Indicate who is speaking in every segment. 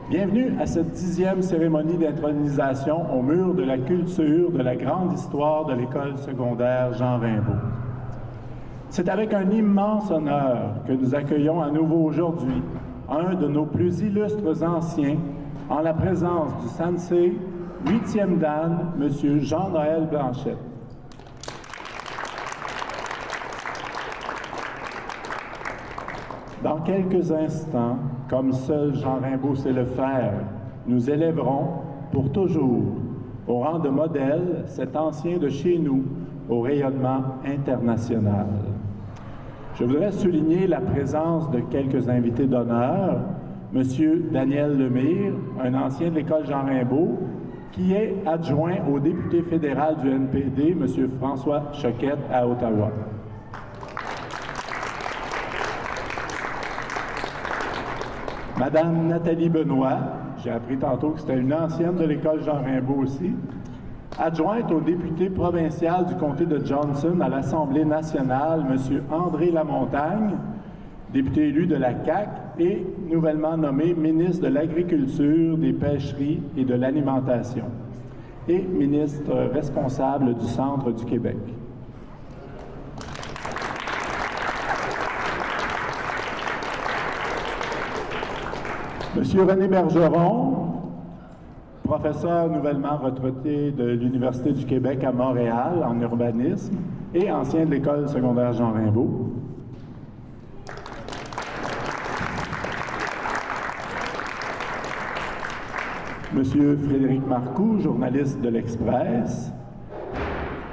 Speaker 1: Bienvenue à cette 10e cérémonie d'intronisation au mur de la culture de la grande histoire de l'école secondaire Jean Rimbaud. C'est avec un immense honneur que nous accueillons à nouveau aujourd'hui un de nos plus illustres anciens en la présence du sensei 8e Dan, M. Jean-Noël Blanchette. Dans quelques instants, comme seul Jean Rimbaud sait le faire, nous élèverons pour toujours au rang de modèle cet ancien de chez nous au rayonnement international. Je voudrais souligner la présence de quelques invités d'honneur. Monsieur Daniel Lemire, un ancien de l'école Jean Rimbaud, qui est adjoint au député fédéral du NPD, Monsieur François Choquette, à Ottawa. Madame Nathalie Benoît, j'ai appris tantôt que c'était une ancienne de l'école Jean Rimbaud aussi, adjointe au député provincial du comté de Johnson à l'Assemblée nationale, M. André Lamontagne, député élu de la CAQ et nouvellement nommé ministre de l'Agriculture, des Pêcheries et de l'Alimentation et ministre responsable du Centre du Québec. Monsieur René Bergeron, professeur nouvellement retraité de l'Université du Québec à Montréal en urbanisme et ancien de l'école secondaire Jean Rimbaud. Monsieur Frédéric Marcoux, journaliste de l'Express.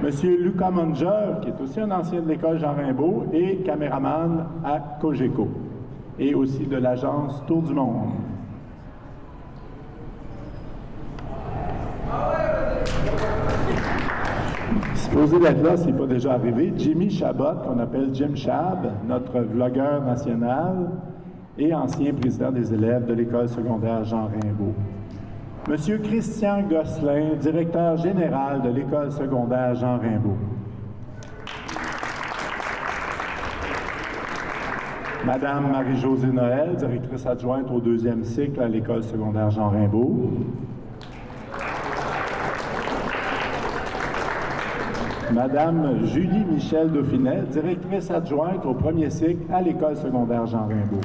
Speaker 1: Monsieur Lucas Munger, qui est aussi un ancien de l'école Jean Rimbaud et caméraman à Cogeco, et aussi de l'agence Tour du Monde. Supposé d'être là, s'il n'est pas déjà arrivé, Jimmy Chabot, qu'on appelle Jim Chab, notre vlogueur national et ancien président des élèves de l'école secondaire Jean Rimbaud. Monsieur Christian Gosselin, directeur général de l'école secondaire Jean Rimbaud. Madame Marie-Josée Noël, directrice adjointe au 2e cycle à l'école secondaire Jean Rimbaud. Madame Julie Michel Dauphinet, directrice adjointe au 1er cycle à l'école secondaire Jean Rimbaud.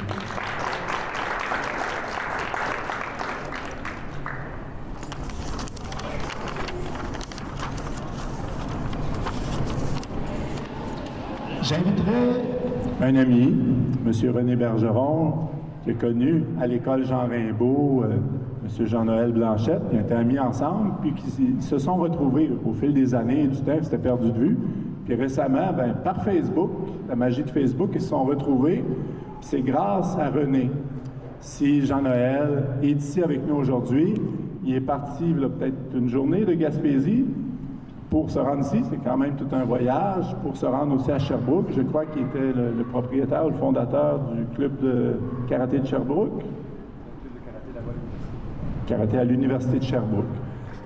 Speaker 1: J'inviterai un ami, M. René Bergeron, qui est connu à l'école Jean Rimbaud, M. Jean-Noël Blanchette, qui ont été amis ensemble, puis qui se sont retrouvés au fil des années et du temps, c'était perdu de vue. Puis récemment, par Facebook, la magie de Facebook, ils se sont retrouvés. C'est grâce à René. Si Jean-Noël est ici avec nous aujourd'hui, il est parti il y a peut-être une journée de Gaspésie pour se rendre ici. C'est quand même tout un voyage. Pour se rendre aussi à Sherbrooke. Je crois qu'il était le propriétaire ou le fondateur du club de karaté de Sherbrooke. Karaté à l'Université de Sherbrooke.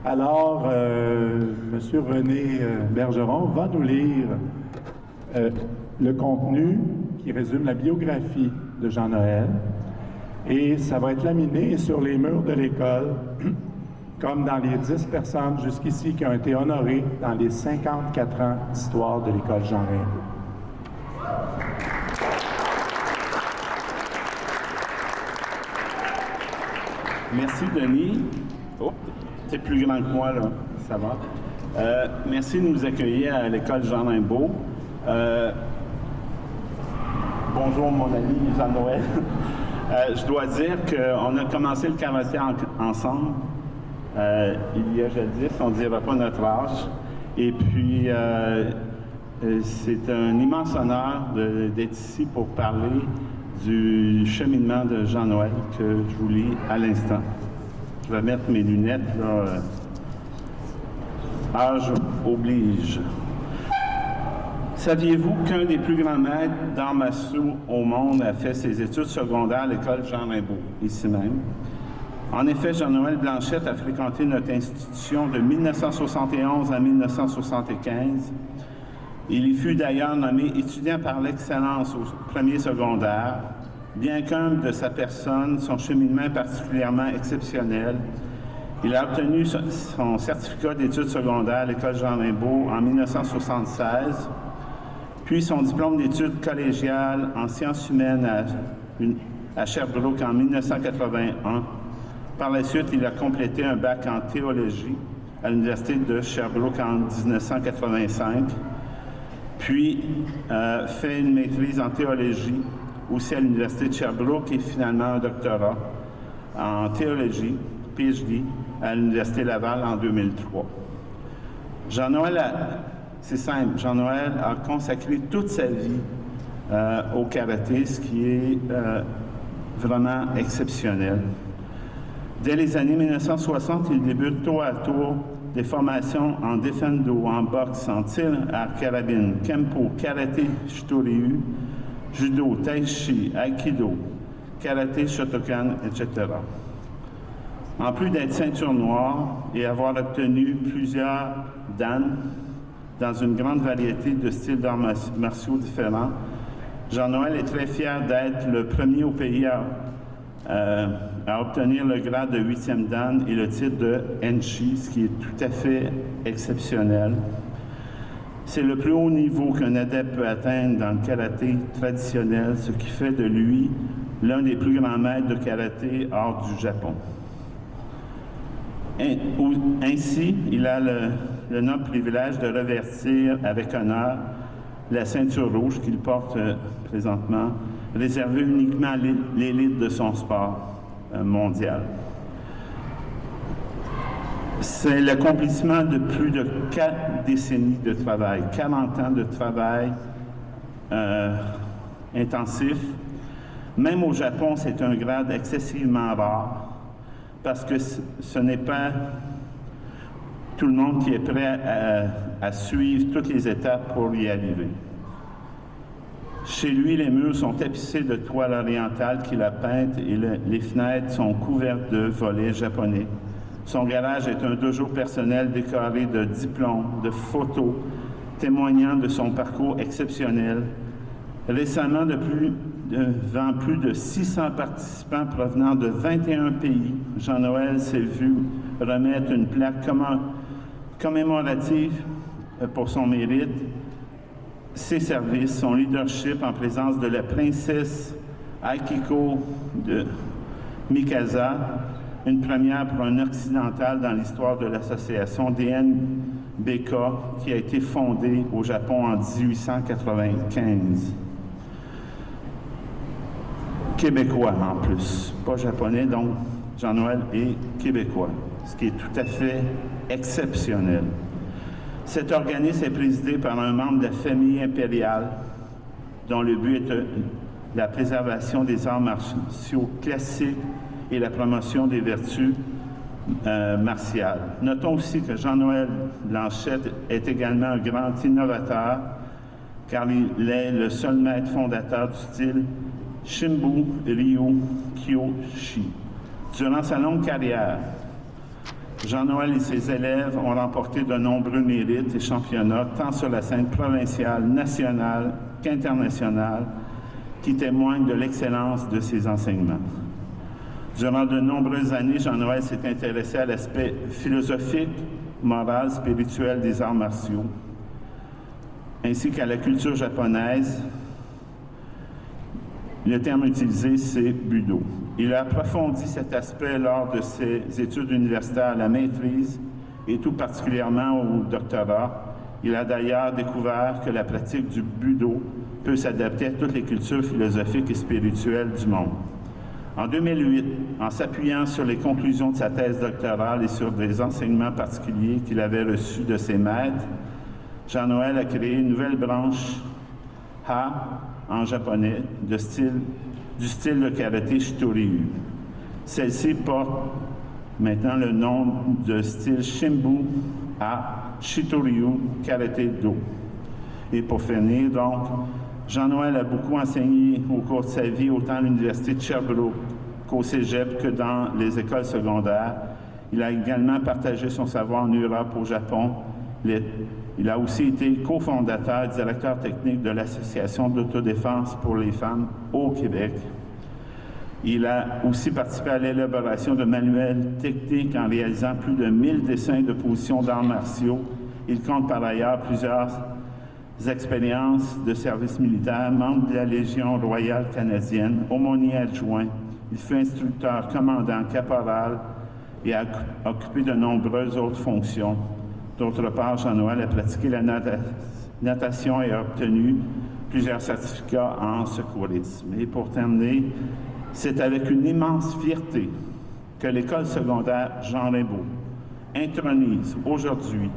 Speaker 1: Alors, M. René Bergeron va nous lire le contenu qui résume la biographie de Jean-Noël. Et ça va être laminé sur les murs de l'école, comme dans les 10 personnes jusqu'ici qui ont été honorées dans les 54 ans d'histoire de l'école Jean Rimbaud.
Speaker 2: Merci, Denis. Oh, t'es plus grand que moi, là. Ça va. Merci de nous accueillir à l'école Jean Rimbaud. Bonjour, mon ami Jean-Noël. Je dois dire qu'on a commencé le karaté ensemble. Il y a jadis, on ne dira pas notre âge. Et puis, c'est un immense honneur d'être ici pour parler du cheminement de Jean-Noël que je vous lis à l'instant. Je vais mettre mes lunettes, là. Âge oblige. Saviez-vous qu'un des plus grands maîtres d'arts martiaux au monde a fait ses études secondaires à l'école Jean Rimbaud, ici même? En effet, Jean-Noël Blanchette a fréquenté notre institution de 1971 à 1975. Il y fut d'ailleurs nommé étudiant par l'excellence au premier secondaire Bien qu'humble de sa personne, son cheminement est particulièrement exceptionnel. Il a obtenu son certificat d'études secondaires à l'École Jean Raimbault en 1976, puis son diplôme d'études collégiales en sciences humaines à Sherbrooke en 1981. Par la suite, il a complété un bac en théologie à l'Université de Sherbrooke en 1985, puis fait une maîtrise en théologie aussi à l'Université de Sherbrooke et finalement un doctorat en théologie, PhD, à l'Université Laval en 2003. Jean-Noël, c'est simple, Jean-Noël a consacré toute sa vie au karaté, ce qui est vraiment exceptionnel. Dès les années 1960, il débute tour à tour des formations en défendo, en boxe, en tir à carabine, kempo, karaté, shitoryu, judo, tai chi, aikido, karaté, shotokan, etc. En plus d'être ceinture noire et avoir obtenu plusieurs dan dans une grande variété de styles d'arts martiaux différents, Jean-Noël est très fier d'être le premier au pays à obtenir le grade de 8e dan et le titre de Enshi, ce qui est tout à fait exceptionnel. C'est le plus haut niveau qu'un adepte peut atteindre dans le karaté traditionnel, ce qui fait de lui l'un des plus grands maîtres de karaté hors du Japon. Ainsi, il a le noble privilège de revêtir avec honneur la ceinture rouge qu'il porte présentement, réservée uniquement à l'élite de son sport mondial. C'est l'accomplissement de plus de 4 décennies de travail, 40 ans de travail intensif. Même au Japon, c'est un grade excessivement rare parce que ce n'est pas tout le monde qui est prêt à suivre toutes les étapes pour y arriver. Chez lui, les murs sont tapissés de toiles orientales qu'il a peintes et les fenêtres sont couvertes de volets japonais. Son garage est un dojo personnel décoré de diplômes, de photos, témoignant de son parcours exceptionnel. Récemment, devant plus de 600 participants provenant de 21 pays, Jean-Noël s'est vu remettre une plaque commémorative pour son mérite, ses services, son leadership en présence de la princesse Akiko de Mikasa, une première pour un occidental dans l'histoire de l'association DNBK qui a été fondée au Japon en 1895. Québécois en plus, pas japonais, donc Jean-Noël est québécois, ce qui est tout à fait exceptionnel. Cet organisme est présidé par un membre de la famille impériale dont le but est la préservation des arts martiaux classiques et la promotion des vertus martiales. Notons aussi que Jean-Noël Blanchette est également un grand innovateur car il est le seul maître fondateur du style Shimbu Ryu Kyoshi. Durant sa longue carrière, Jean-Noël et ses élèves ont remporté de nombreux mérites et championnats, tant sur la scène provinciale, nationale qu'internationale, qui témoignent de l'excellence de ses enseignements. Durant de nombreuses années, Jean-Noël s'est intéressé à l'aspect philosophique, moral, spirituel des arts martiaux, ainsi qu'à la culture japonaise. Le terme utilisé, c'est Budo. Il a approfondi cet aspect lors de ses études universitaires à la maîtrise et tout particulièrement au doctorat. Il a d'ailleurs découvert que la pratique du Budo peut s'adapter à toutes les cultures philosophiques et spirituelles du monde. En 2008, en s'appuyant sur les conclusions de sa thèse doctorale et sur des enseignements particuliers qu'il avait reçus de ses maîtres, Jean-Noël a créé une nouvelle branche Ha en japonais du style de karaté Shitoryu. Celle-ci porte maintenant le nom de style Shimbu Ha Shitoryu Karaté Do. Et pour finir, donc, Jean-Noël a beaucoup enseigné au cours de sa vie, autant à l'Université de Sherbrooke qu'au Cégep que dans les écoles secondaires. Il a également partagé son savoir en Europe, au Japon. Il a aussi été cofondateur et directeur technique de l'Association d'autodéfense pour les femmes au Québec. Il a aussi participé à l'élaboration de manuels techniques en réalisant plus de 1000 dessins de positions d'arts martiaux. Il compte par ailleurs plusieurs expériences de service militaire, membre de la Légion royale canadienne, aumônier adjoint. Il fut instructeur, commandant, caporal et a occupé de nombreuses autres fonctions. D'autre part, Jean-Noël a pratiqué la natation et a obtenu plusieurs certificats en secourisme. Et pour terminer, c'est avec une immense fierté que l'École secondaire Jean Raimbault intronise aujourd'hui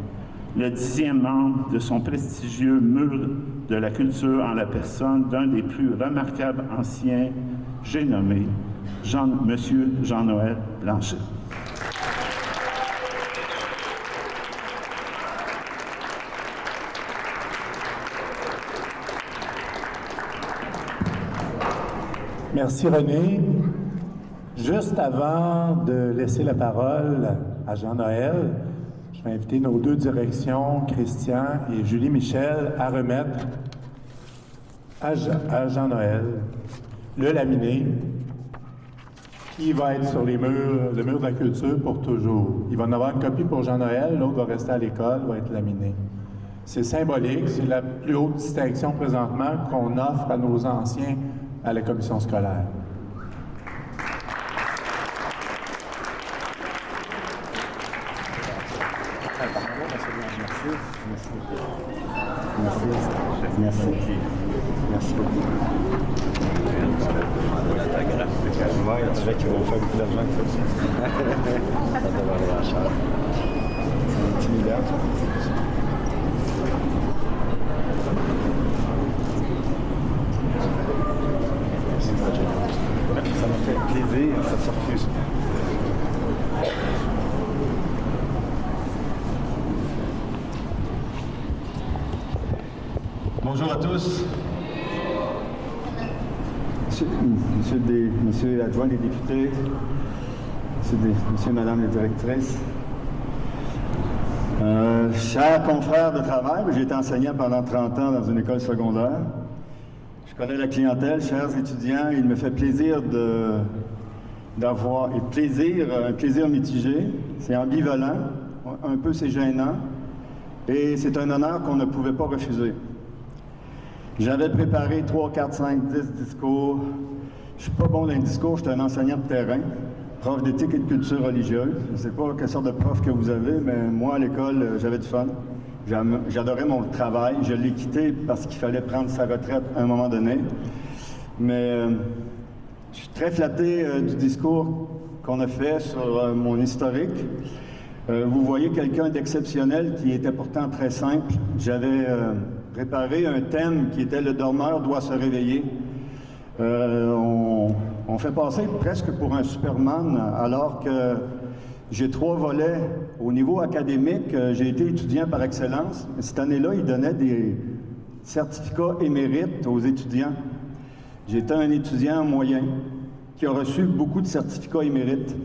Speaker 2: le 10e membre de son prestigieux mur de la culture en la personne d'un des plus remarquables anciens, j'ai nommé Monsieur Jean-Noël Blanchet.
Speaker 1: Merci René. Juste avant de laisser la parole à Jean-Noël, je vais inviter nos deux directions, Christian et Julie Michel, à remettre à Jean-Noël le laminé qui va être sur le mur de la culture pour toujours. Il va en avoir une copie pour Jean-Noël, l'autre va rester à l'école, va être laminé. C'est symbolique, c'est la plus haute distinction présentement qu'on offre à nos anciens à la commission scolaire.
Speaker 3: Merci beaucoup. Ouais, tu sais qu'ils vont faire beaucoup d'argent avec ça. Ça devrait aller à cher. C'est intimidant, ça. Ça m'a fait plaisir, ça se refuse. Bonjour à tous. Monsieur l'adjoint des députés, monsieur et madame les directrices, chers confrères de travail, j'ai été enseignant pendant 30 ans dans une école secondaire. Je connais la clientèle, chers étudiants, il me fait plaisir d'avoir un plaisir mitigé, c'est ambivalent, un peu c'est gênant, et c'est un honneur qu'on ne pouvait pas refuser. J'avais préparé 3, 4, 5, 10 discours. Je suis pas bon dans les discours, je suis un enseignant de terrain, prof d'éthique et de culture religieuse. Je ne sais pas quelle sorte de prof que vous avez, mais moi, à l'école, j'avais du fun. J'adorais mon travail. Je l'ai quitté parce qu'il fallait prendre sa retraite à un moment donné. Mais je suis très flatté du discours qu'on a fait sur mon historique. Vous voyez quelqu'un d'exceptionnel qui était pourtant très simple. J'avais préparé un thème qui était « Le dormeur doit se réveiller ». On fait passer presque pour un Superman, alors que j'ai 3 volets. Au niveau académique, j'ai été étudiant par excellence. Cette année-là, ils donnaient des certificats émérites aux étudiants. J'étais un étudiant moyen qui a reçu beaucoup de certificats émérites.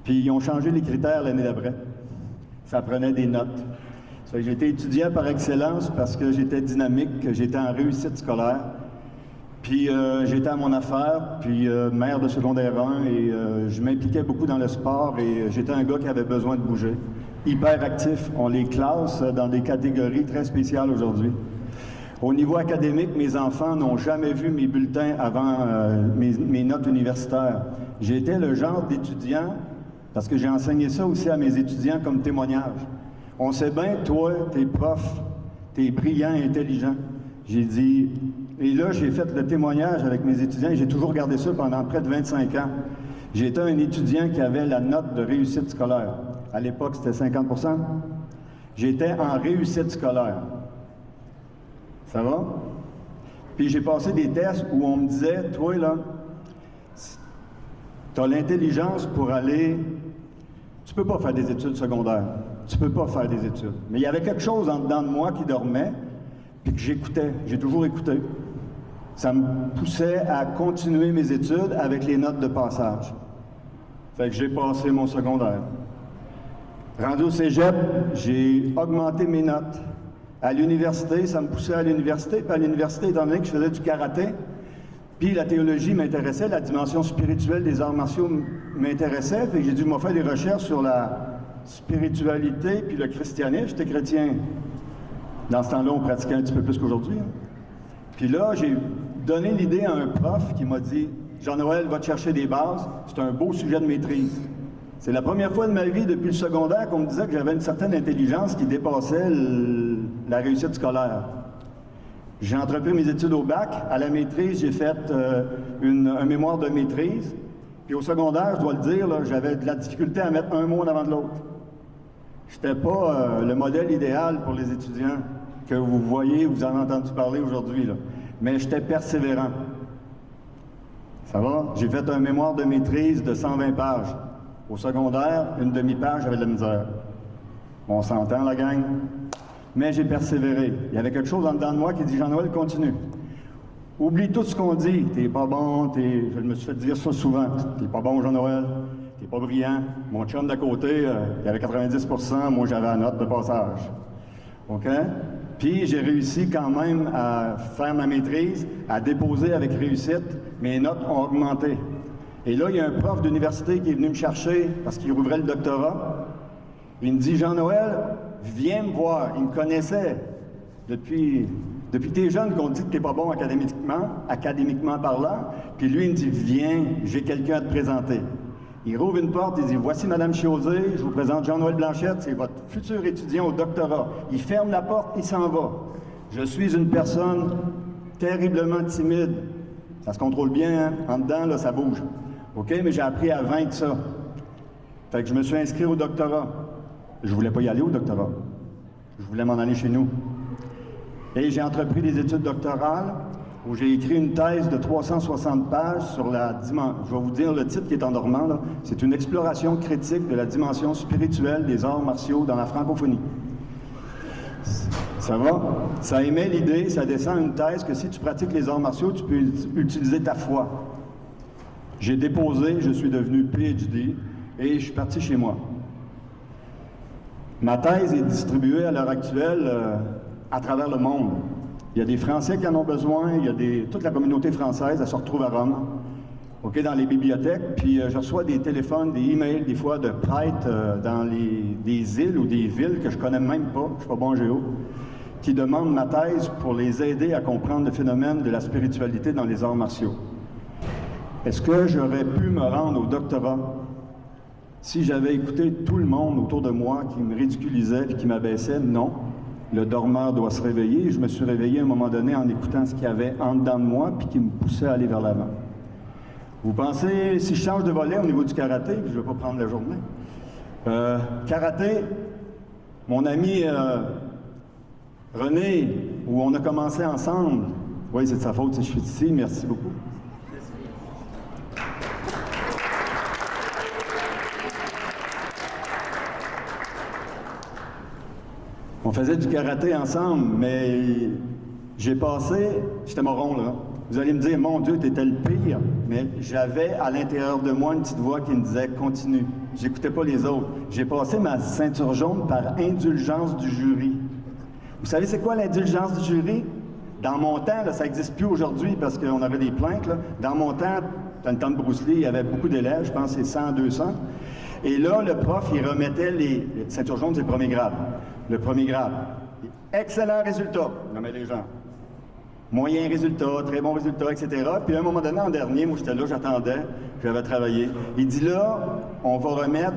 Speaker 3: Puis ils ont changé les critères l'année d'après. Ça prenait des notes. J'ai été étudiant par excellence parce que j'étais dynamique, que j'étais en réussite scolaire. Puis j'étais à mon affaire, puis maire de secondaire 1, et je m'impliquais beaucoup dans le sport, et j'étais un gars qui avait besoin de bouger. Hyper actif. On les classe dans des catégories très spéciales aujourd'hui. Au niveau académique, mes enfants n'ont jamais vu mes bulletins avant mes notes universitaires. J'étais le genre d'étudiant, parce que j'ai enseigné ça aussi à mes étudiants comme témoignage. On sait bien, toi, t'es prof, t'es brillant et intelligent. J'ai dit, et là, j'ai fait le témoignage avec mes étudiants et j'ai toujours gardé ça pendant près de 25 ans. J'étais un étudiant qui avait la note de réussite scolaire. À l'époque, c'était 50 %. J'étais en réussite scolaire. Ça va? Puis j'ai passé des tests où on me disait, toi, là, t'as l'intelligence pour aller... Tu peux pas faire des études secondaires. Tu peux pas faire des études. Mais il y avait quelque chose en dedans de moi qui dormait, puis que j'écoutais. J'ai toujours écouté. Ça me poussait à continuer mes études avec les notes de passage. Fait que j'ai passé mon secondaire. Rendu au cégep, j'ai augmenté mes notes. À l'université, ça me poussait à l'université. Puis à l'université, étant donné que je faisais du karaté, Puis la théologie m'intéressait, la dimension spirituelle des arts martiaux m'intéressait. Fait que j'ai dû me faire des recherches sur la spiritualité puis le christianisme. J'étais chrétien. Dans ce temps-là, on pratiquait un petit peu plus qu'aujourd'hui. Hein. Puis là, j'ai donné l'idée à un prof qui m'a dit « Jean-Noël, va te chercher des bases. C'est un beau sujet de maîtrise. » C'est la première fois de ma vie, depuis le secondaire, qu'on me disait que j'avais une certaine intelligence qui dépassait la réussite scolaire. J'ai entrepris mes études au bac. À la maîtrise, j'ai fait un mémoire de maîtrise. Puis au secondaire, je dois le dire, là, j'avais de la difficulté à mettre un mot en avant de l'autre. Je n'étais pas le modèle idéal pour les étudiants que vous voyez, vous en avez entendu parler aujourd'hui, là. Mais j'étais persévérant. Ça va? J'ai fait un mémoire de maîtrise de 120 pages. Au secondaire, une demi-page, j'avais de la misère. On s'entend, la gang? Mais j'ai persévéré. Il y avait quelque chose en dedans de moi qui dit « Jean-Noël, continue. Oublie tout ce qu'on dit. T'es pas bon, je me suis fait dire ça souvent. T'es pas bon, Jean-Noël. T'es pas brillant. Mon chum d'à côté, il avait 90%, moi j'avais la note de passage. OK? Puis j'ai réussi quand même à faire ma maîtrise, à déposer avec réussite. Mes notes ont augmenté. Et là, il y a un prof d'université qui est venu me chercher parce qu'il rouvrait le doctorat. Il me dit « Jean-Noël, viens me voir. » Il me connaissait depuis tes jeunes qu'on dit que t'es pas bon académiquement parlant. Puis lui, il me dit « Viens, j'ai quelqu'un à te présenter. » Il rouvre une porte, il dit « Voici Madame Chiosé, je vous présente Jean-Noël Blanchette, c'est votre futur étudiant au doctorat. » Il ferme la porte, il s'en va. Je suis une personne terriblement timide. Ça se contrôle bien, hein? En dedans, là, ça bouge. OK? Mais j'ai appris à vaincre ça. Fait que je me suis inscrit au doctorat. Je voulais pas y aller au doctorat. Je voulais m'en aller chez nous. Et j'ai entrepris des études doctorales où j'ai écrit une thèse de 360 pages sur la dimension. Je vais vous dire le titre qui est en dormant, là. C'est une exploration critique de la dimension spirituelle des arts martiaux dans la francophonie. Ça va? Ça émet l'idée, ça descend une thèse que si tu pratiques les arts martiaux, tu peux utiliser ta foi. J'ai déposé, je suis devenu PhD et je suis parti chez moi. Ma thèse est distribuée à l'heure actuelle à travers le monde. Il y a des Français qui en ont besoin, toute la communauté française, elle se retrouve à Rome, OK, dans les bibliothèques, puis je reçois des téléphones, des emails, des fois de prêtres dans des îles ou des villes que je connais même pas, je suis pas bon en géo, qui demandent ma thèse pour les aider à comprendre le phénomène de la spiritualité dans les arts martiaux. Est-ce que j'aurais pu me rendre au doctorat si j'avais écouté tout le monde autour de moi qui me ridiculisait et qui m'abaissait? Non. Le dormeur doit se réveiller. Je me suis réveillé à un moment donné en écoutant ce qu'il y avait en dedans de moi puis qui me poussait à aller vers l'avant. Vous pensez, si je change de volet au niveau du karaté, puis je ne vais pas prendre la journée. Karaté, mon ami René, où on a commencé ensemble, oui, c'est de sa faute si je suis ici, merci beaucoup. On faisait du karaté ensemble, mais j'étais moron là. Vous allez me dire, mon Dieu, t'étais le pire, mais j'avais à l'intérieur de moi une petite voix qui me disait, continue. J'écoutais pas les autres. J'ai passé ma ceinture jaune par indulgence du jury. Vous savez c'est quoi l'indulgence du jury? Dans mon temps, là, ça n'existe plus aujourd'hui parce qu'on avait des plaintes, là. Dans mon temps, dans le temps de Bruce Lee, il y avait beaucoup d'élèves, je pense que c'est 100, 200. Et là, le prof, il remettait les ceintures jaunes, c'est le premier grade. Le premier grade. Excellent résultat, nommait les gens. Moyen résultat, très bon résultat, etc. Puis à un moment donné, en dernier, moi j'étais là, j'attendais, j'avais travaillé. Il dit là, on va remettre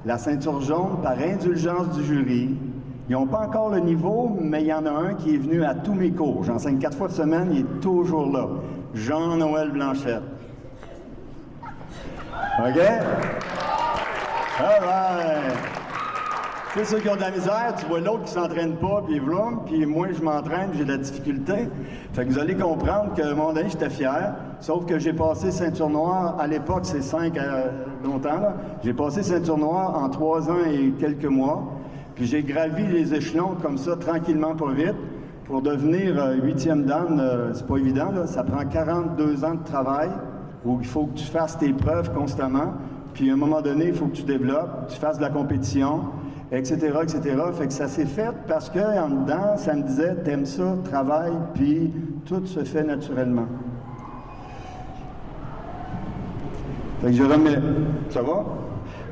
Speaker 3: la ceinture jaune par indulgence du jury. Ils n'ont pas encore le niveau, mais il y en a un qui est venu à tous mes cours. J'enseigne 4 fois de semaine, il est toujours là. Jean-Noël Blanchette. OK? All right! Tu sais, ceux qui ont de la misère, tu vois l'autre qui s'entraîne pas, puis vroom, puis moi, je m'entraîne, j'ai de la difficulté. Fait que vous allez comprendre qu'à un moment donné, j'étais fier, sauf que j'ai passé ceinture noire, à l'époque, c'est 5 longtemps, là. J'ai passé ceinture noire en 3 ans et quelques mois, puis j'ai gravi les échelons comme ça, tranquillement, pas vite. Pour devenir 8e dan, c'est pas évident, là. Ça prend 42 ans de travail, où il faut que tu fasses tes preuves constamment, puis à un moment donné, il faut que tu développes, tu fasses de la compétition, etc., etc. Fait que ça s'est fait parce que en dedans, ça me disait, t'aimes ça, travaille, puis tout se fait naturellement. Fait que je remets. Ça va?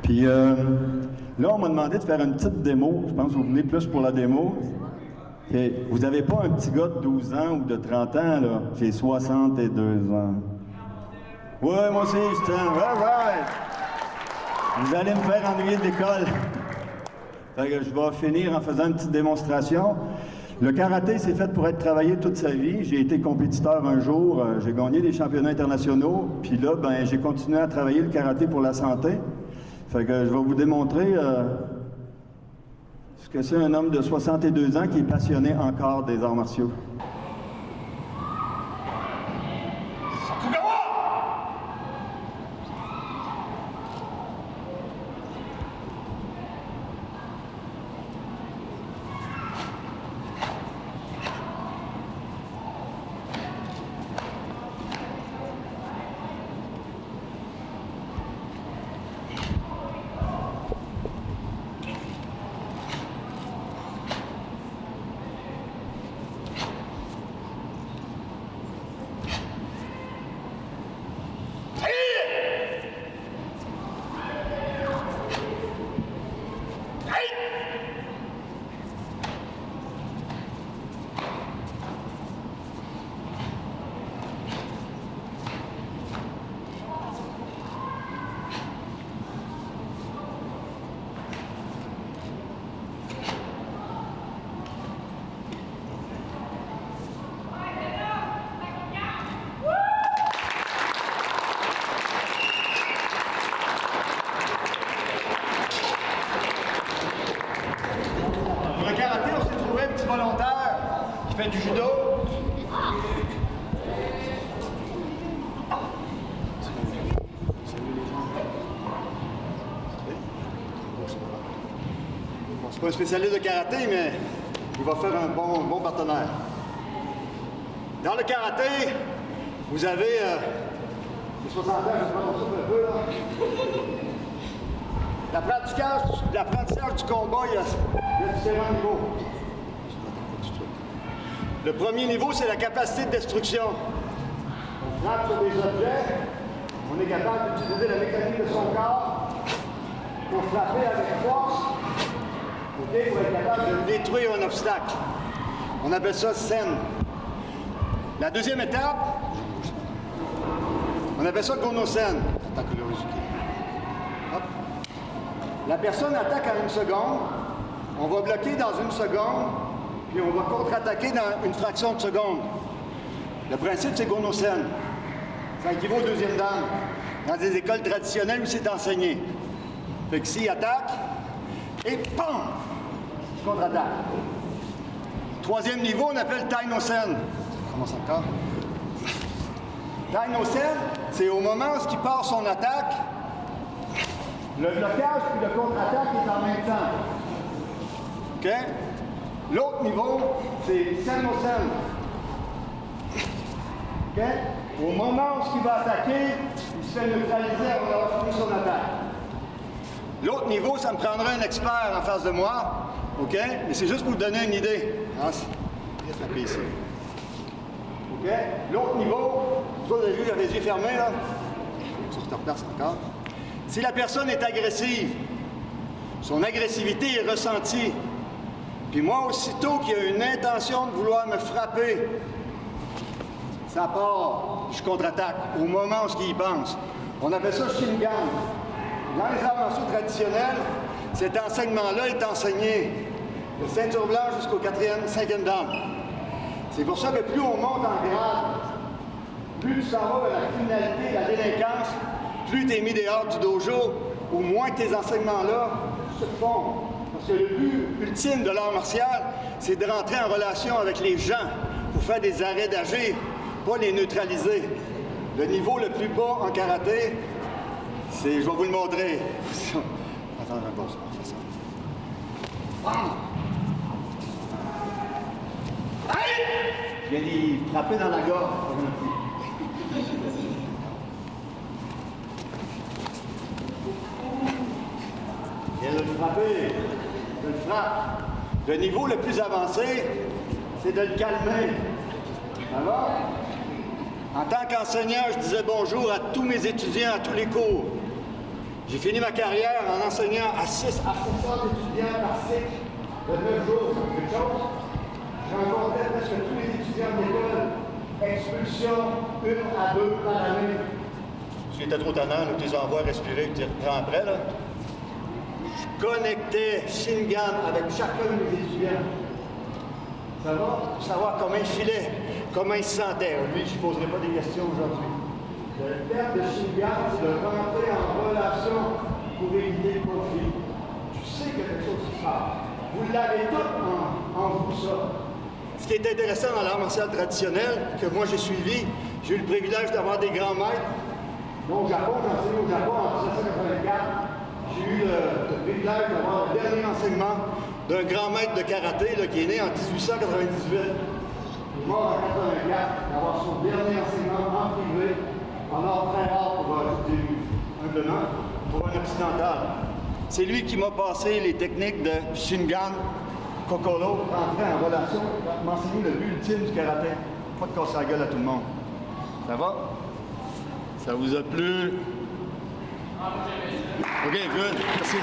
Speaker 3: Puis là, on m'a demandé de faire une petite démo. Je pense que vous venez plus pour la démo. Et vous n'avez pas un petit gars de 12 ans ou de 30 ans, là. J'ai 62 ans. Oui, moi aussi, je tiens. Ouais. Vous allez me faire ennuyer de l'école. Fait que je vais finir en faisant une petite démonstration. Le karaté, c'est fait pour être travaillé toute sa vie. J'ai été compétiteur un jour, j'ai gagné des championnats internationaux, puis là, ben, j'ai continué à travailler le karaté pour la santé. Fait que je vais vous démontrer ce que c'est un homme de 62 ans qui est passionné encore des arts martiaux. Volontaire qui fait du judo. Bon, c'est pas un spécialiste de karaté, mais il va faire un bon partenaire. Dans le karaté, vous avez les 60 ans, je sais pas comme ça un peu là. L'apprentissage du combat, il y a différents niveaux. Le premier niveau, c'est la capacité de destruction. On frappe sur des objets, on est capable d'utiliser la mécanique de son corps pour frapper avec force, pour être capable de détruire un obstacle. On appelle ça Sen. La deuxième étape, on appelle ça Gono-Sen. La personne attaque en 1 seconde, on va bloquer dans 1 seconde, puis on va contre-attaquer dans une fraction de seconde. Le principe, c'est Gono-Sen. Ça équivaut au deuxième dan. Dans des écoles traditionnelles où c'est enseigné. Fait que s'il attaque, et PAM! Contre-attaque. Troisième niveau, on appelle Tai-No-Sen. On commence encore. Tai-No-Sen, c'est au où il part son attaque, le blocage puis le contre-attaque est en même temps. OK? L'autre niveau, c'est Sen-No-Sen. OK? Au moment où il va attaquer, il se fait neutraliser avant d'avoir fini son attaque. L'autre niveau, ça me prendrait un expert en face de moi. OK? Mais c'est juste pour vous donner une idée. Ah, il va frapper ici. OK? L'autre niveau, vous avez vu, j'avais les yeux fermés, là. Je te replace encore. Si la personne est agressive, son agressivité est ressentie, puis moi, aussitôt qu'il y a une intention de vouloir me frapper, ça part, je contre-attaque au moment où il y pense. On appelle ça Shingan. Dans les arts martiaux traditionnels, cet enseignement-là est enseigné de ceinture blanche jusqu'au 5e dan. C'est pour ça que plus on monte en grade, plus tu s'en vas vers la criminalité, la délinquance, plus tu es mis dehors du dojo, ou moins tes enseignements-là se font. Parce que le but ultime de l'art martial, c'est de rentrer en relation avec les gens pour faire des arrêts d'agir, pas les neutraliser. Le niveau le plus bas en karaté, c'est, je vais vous le montrer. Attends un peu, on fait ça. Bam! Je viens d'y frapper dans la gorge. Je viens de le frapper. Je le frappe. Le niveau le plus avancé, c'est de le calmer. Ça va? En tant qu'enseignant, je disais bonjour à tous mes étudiants à tous les cours. J'ai fini ma carrière en enseignant à 600 étudiants par cycle de 9 jours. C'est quelque chose. Je rencontrais presque tous les étudiants de l'école. Expulsion 1 à 2 par année. Si c'était trop tannant, nous les envois respirer, tu reprends après, là. Je connectais Shingan avec chacun de mes étudiants. Ça va? Pour savoir comment il filait, comment il se sentait. Lui, je ne poserai pas des questions aujourd'hui. Le terme de Shingan, c'est de rentrer en relation pour éviter le conflit. Tu sais qu'il y a quelque chose qui se passe. Vous l'avez tout en vous, ça. Ce qui est intéressant dans l'art martial traditionnel, que moi j'ai suivi, j'ai eu le privilège d'avoir des grands maîtres. Donc au Japon, j'ai enseigné au Japon en 1984. J'ai eu le privilège d'avoir le dernier enseignement d'un grand maître de karaté là, qui est né en 1898. Il est mort en 1984, d'avoir son dernier enseignement en privé, en or très rare pour humblement, pour un occidental. C'est lui qui m'a passé les techniques de Shingan, Kokoro, entrer en relation, m'enseigner le but ultime du karaté. Pas de casser la gueule à tout le monde. Ça va? Ça vous a plu? OK, good. Merci.